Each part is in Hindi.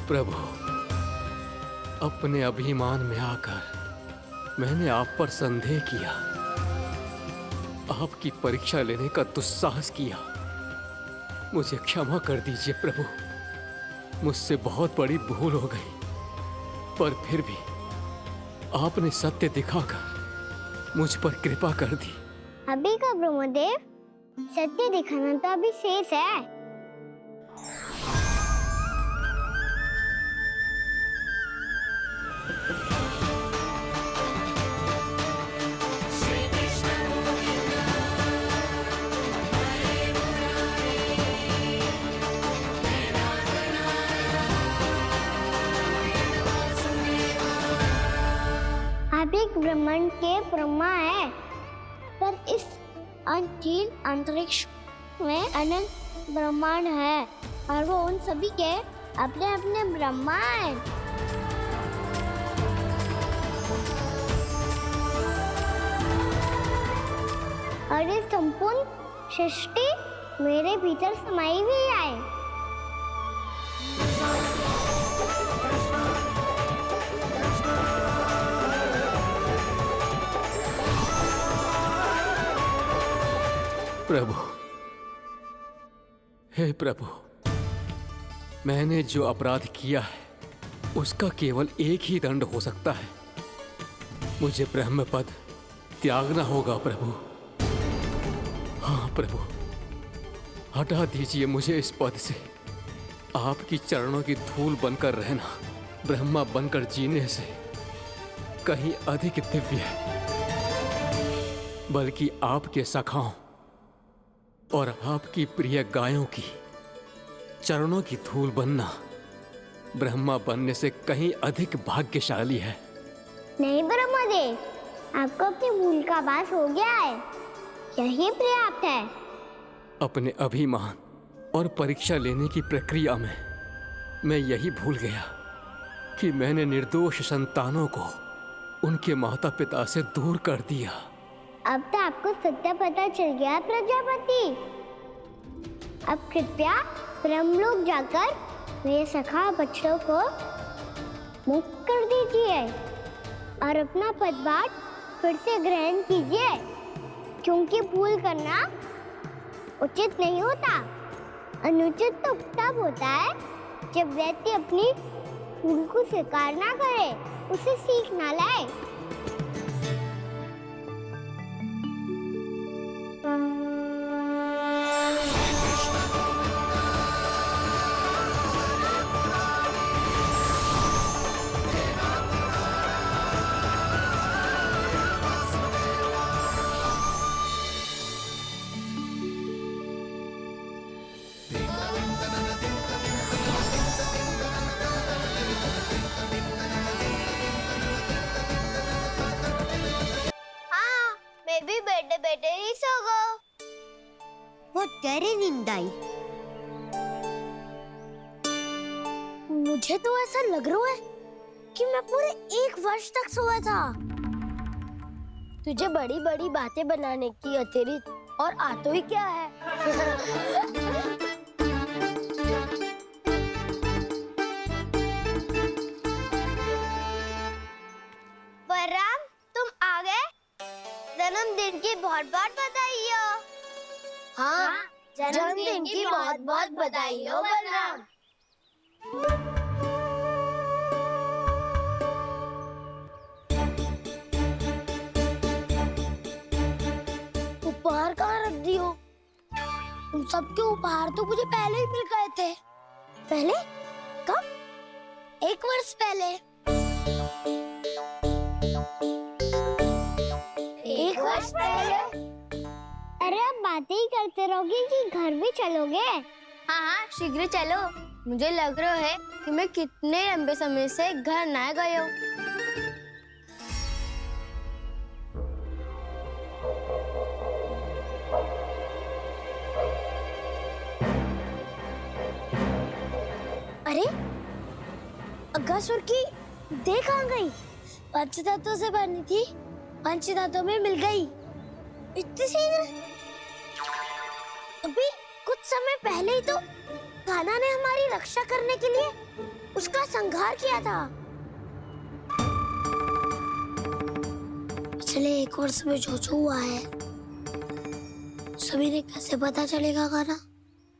प्रभु, अपने अभिमान में आकर मैंने आप पर संदेह किया, आपकी परीक्षा लेने का दुस्साहस किया। मुझे क्षमा कर दीजिए प्रभु, मुझसे बहुत बड़ी भूल हो गई। पर फिर भी आपने सत्य दिखाकर मुझ पर कृपा कर दी। अभी का ब्रह्मदेव, सत्य दिखाना तो अभी शेष है। आप एक ब्रह्मांड के ब्रह्मा है, पर इस अनंत अंतरिक्ष में अनंत ब्रह्मांड है और वो उन सभी के अपने अपने ब्रह्मा हैं। और ये संपूर्ण सृष्टि मेरे भीतर समाई हुई है। प्रभु, हे प्रभु, मैंने जो अपराध किया है उसका केवल एक ही दंड हो सकता है। मुझे ब्रह्म पद त्यागना होगा प्रभु। हाँ प्रभु, हटा दीजिए मुझे इस पद से। आपकी चरणों की धूल बनकर रहना ब्रह्मा बनकर जीने से कहीं अधिक दिव्य है। बल्कि आपके सखाओं और आपकी प्रिय गायों की चरणों की धूल बनना ब्रह्मा बनने से कहीं अधिक भाग्यशाली है। नहीं ब्रह्मदेव, आपको अपनी भूल का आभास हो गया है, यही पर्याप्त है। अपने अभिमान और परीक्षा लेने की प्रक्रिया में मैं यही भूल गया कि मैंने निर्दोष संतानों को उनके माता पिता से दूर कर दिया। अब तो आपको सत्य पता चल गया प्रजापति। अब कृपया ब्रह्मलोक जाकर मेरे सखा बच्चों को मुक्त कर दीजिए और अपना पदभार फिर से ग्रहण कीजिए, क्योंकि भूल करना उचित नहीं होता। अनुचित तो तब होता है जब व्यक्ति अपनी भूल को स्वीकार ना करे, उसे सीख ना लाए। मैं भी बैठे बैठे ही सो गया। वो तेरी नींद आई। मुझे तो ऐसा लग रहा है कि मैं पूरे 1 वर्ष तक सोया था। तुझे बड़ी बड़ी बातें बनाने की अतिरिक्त और आता ही क्या है? बलराम, तुम आ गए? जन्मदिन की बहुत बहुत बधाई हो। हाँ, जन्मदिन की बहुत बहुत बधाई हो बलराम। उपहार कहाँ रख दी हो? तुम सबके उपहार तो मुझे पहले ही मिल गए थे। पहले? कब? 1 वर्ष पहले। 1 वर्ष पहले? अरे अब बातें ही करते रहोगे कि घर भी चलोगे? हाँ हाँ, शीघ्र चलो। मुझे लग रहा है कि मैं कितने लंबे समय से घर ना गए हूँ। अरे अगासुर की देह कहाँ गई? पंचतत्वों से बनी थी, पंचतत्वों में मिल गई। इतनी शीघ्र? अभी कुछ समय पहले ही तो कान्हा ने हमारी रक्षा करने के लिए उसका संहार किया था। पिछले 1 वर्ष में जो जो हुआ है सभी ने कैसे पता चलेगा कान्हा?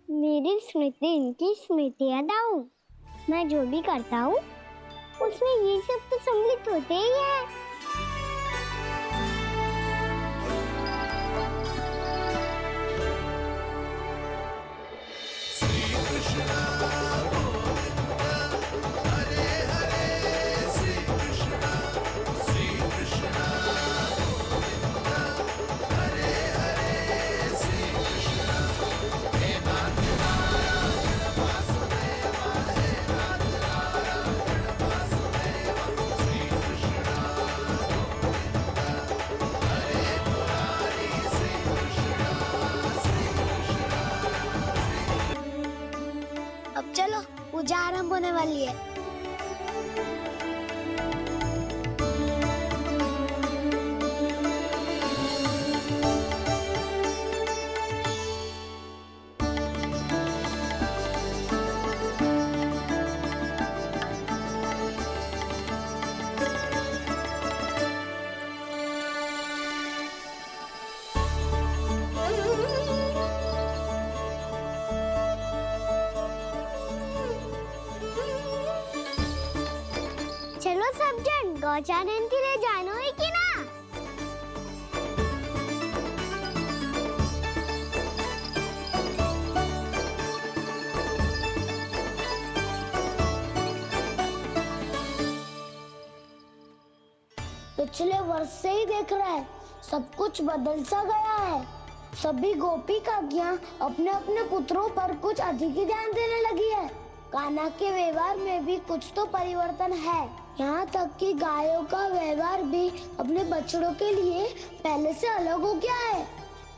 मेरी स्मृति इनकी स्मृति है दाऊ। मैं जो भी करता हूँ उसमें ये सब तो सम्मिलित होते ही है। अब चलो, पूजा आरंभ होने वाली है। चलो सब जन गौचारण के लिए जानो है कि ना? पिछले वर्ष से ही देख रहा है, सब कुछ बदल सा गया है। सभी गोपी काकियां अपने अपने पुत्रों पर कुछ अधिक ही ध्यान देने लगी है। कान्हा के व्यवहार में भी कुछ तो परिवर्तन है। यहाँ तक कि गायों का व्यवहार भी अपने बछड़ों के लिए पहले से अलग हो गया है।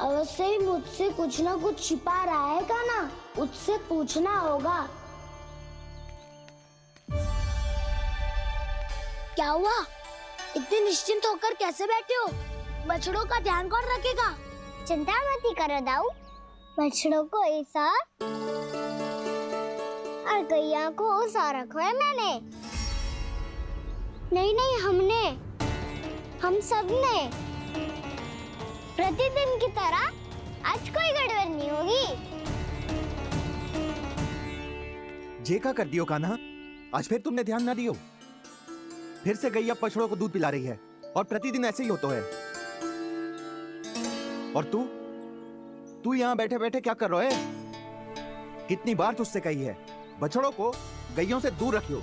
अवश्य ही मुझसे कुछ ना कुछ छिपा रहा है कान्हा, उससे पूछना होगा। क्या हुआ? इतने निश्चिंत होकर कैसे बैठे हो? बछड़ों का ध्यान कौन रखेगा? चिंता मत करो दाऊ, बछड़ों को ऐसा और गैया को ऐसा रखा है मैंने। नहीं हमने, हम सब ने। प्रतिदिन की तरह आज कोई गड़बड़ नहीं होगी। जे का कर दियो कान्हा, आज फिर तुमने ध्यान ना दियो। फिर से गैया बछड़ों को दूध पिला रही है और प्रतिदिन ऐसे ही होता है। और तू यहाँ बैठे बैठे क्या कर रहा है? कितनी बार तुझसे कही है बछड़ों को गैयों से दूर रखियो।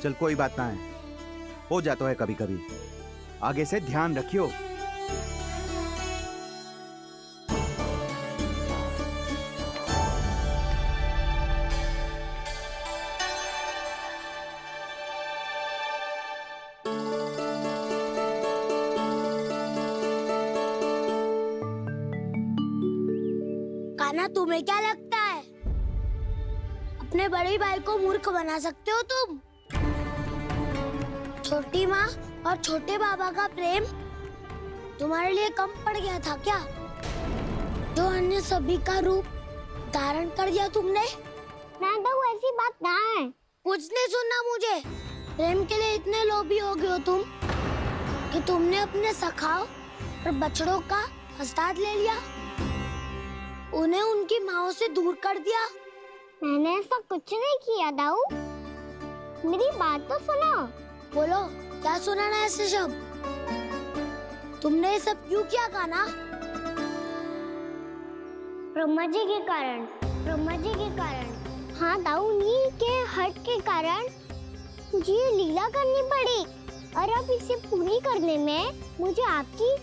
चल कोई बात ना है, हो जाता है कभी कभी। आगे से ध्यान रखियो। कान्हा, तुम्हें क्या लगता है अपने बड़े भाई को मूर्ख बना सकते हो तुम? छोटी माँ और छोटे बाबा का प्रेम तुम्हारे लिए कम पड़ गया था क्या? जो अन्य सभी का रूप धारण कर दिया तुमने? ना तो ऐसी बात ना है। कुछ नहीं सुनना मुझे। प्रेम के लिए इतने लोभी हो गए हो तुम कि तुमने अपने सखाओं और बछड़ों का हस्ताक्षर ले लिया, उन्हें उनकी माँओं से दूर कर दिया। मैंने ऐसा कुछ नहीं किया दाऊ, मेरी बात तो सुनो। बोलो, क्या सुनाना है ऐसे शब्द? तुमने ये सब क्यों किया कान्हा? ब्रह्मा जी के कारण, ब्रह्मा जी के कारण। हाँ दाऊ, नील के हट के कारण मुझे ये लीला करनी पड़ी और अब इसे पूरी करने में मुझे आपकी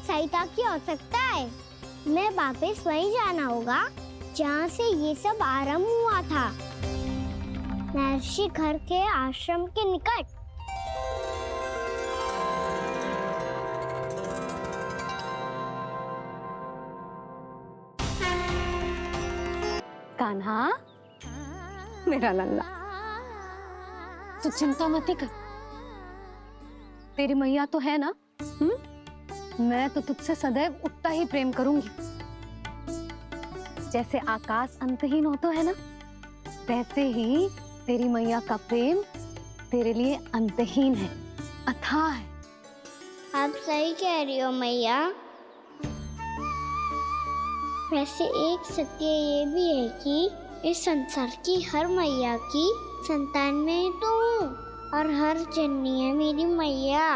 सहायता की आवश्यकता है। मैं वापस वहीं जाना होगा जहाँ से ये सब आरंभ हुआ था, महर्षि घर के आश्रम के निकट। कान्हा, मेरा लल्ला, तू चिंता मत ही कर। तेरी मैया तो है ना, मैं तो तुझसे सदैव उतना ही प्रेम करूंगी। जैसे आकाश अंतहीन होता है ना, वैसे ही तेरी मैया का प्रेम तेरे लिए अंतहीन है, अथाह है। आप सही कह रही हो मैया। वैसे एक सत्य ये भी है कि इस संसार की हर मैया की संतान में तो हूँ, और हर जननी है मेरी मैया।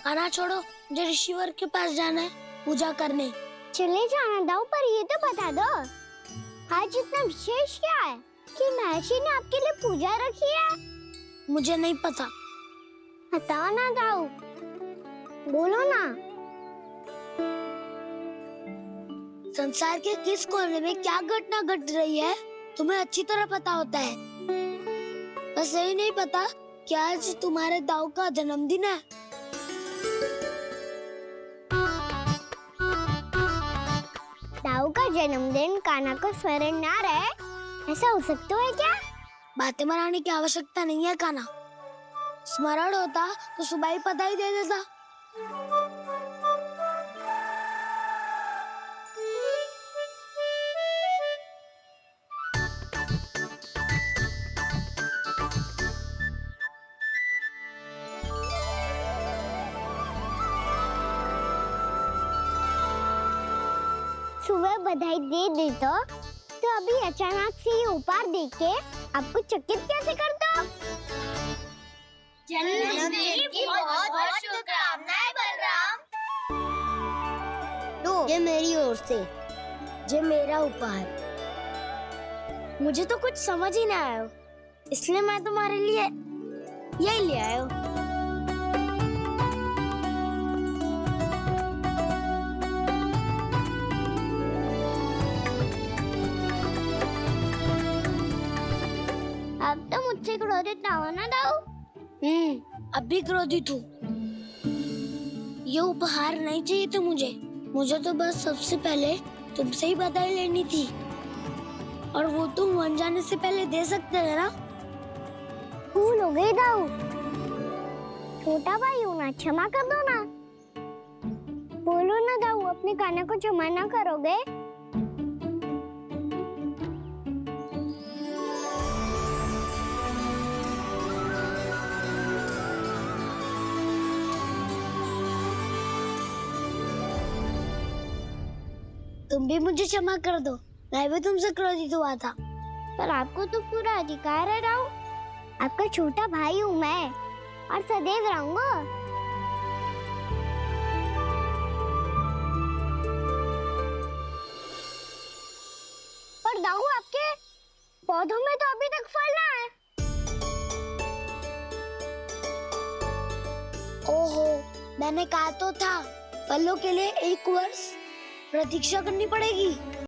खाना छोड़ो, मुझे ऋषिवर के पास जाना है पूजा करने। चले जाना दाऊ, पर ये तो बता दो आज इतना विशेष क्या है कि महर्षि ने आपके लिए पूजा रखी है? मुझे नहीं पता। बताओ ना दाऊ, बोलो ना। संसार के किस कोने में क्या घटना घट रही है तुम्हें अच्छी तरह पता होता है। बस यही नहीं पता कि आज तुम्हारे दाऊ का जन्मदिन है। दाऊ का जन्मदिन कान्हा को स्मरण ना रहे, ऐसा हो सकता है क्या? बातें बनाने की आवश्यकता नहीं है कान्हा। स्मरण होता तो सुबह ही पता ही दे देता। सुबह बधाई दे दी तो अभी अचानक से ये उपहार देख के आपको चकित कैसे करता? जन्मदिन की बहुत-बहुत शुभकामनाएं बलराम। तो ये मेरी ओर से, ये मेरा उपहार। मुझे तो कुछ समझ ही ना आया, इसलिए मैं तुम्हारे लिए यही ले आया हूँ। अब तो मुझसे क्रोधित ना हो ना दाऊ। अब भी क्रोधित हूँ। ये उपहार नहीं चाहिए था मुझे तो बस सबसे पहले तुमसे ही बधाई लेनी थी, और वो तुम वन जाने से पहले दे सकते थे ना। भूल हो गई दाऊ, छोटा भाई हूँ ना, क्षमा कर दो ना। बोलो ना दाऊ, अपने कान्हा को क्षमा ना करोगे? तुम भी मुझे क्षमा कर दो, मैं भी तुमसे क्रोधित हुआ था। पर आपको तो पूरा अधिकार है दाऊ, आपका छोटा भाई हूँ मैं, और सदैव रहूंगा। पर दाऊ, आपके पौधों में तो अभी तक फल ना है। ओहो, मैंने कहा तो था, फलों के लिए 1 वर्ष प्रतीक्षा करनी पड़ेगी।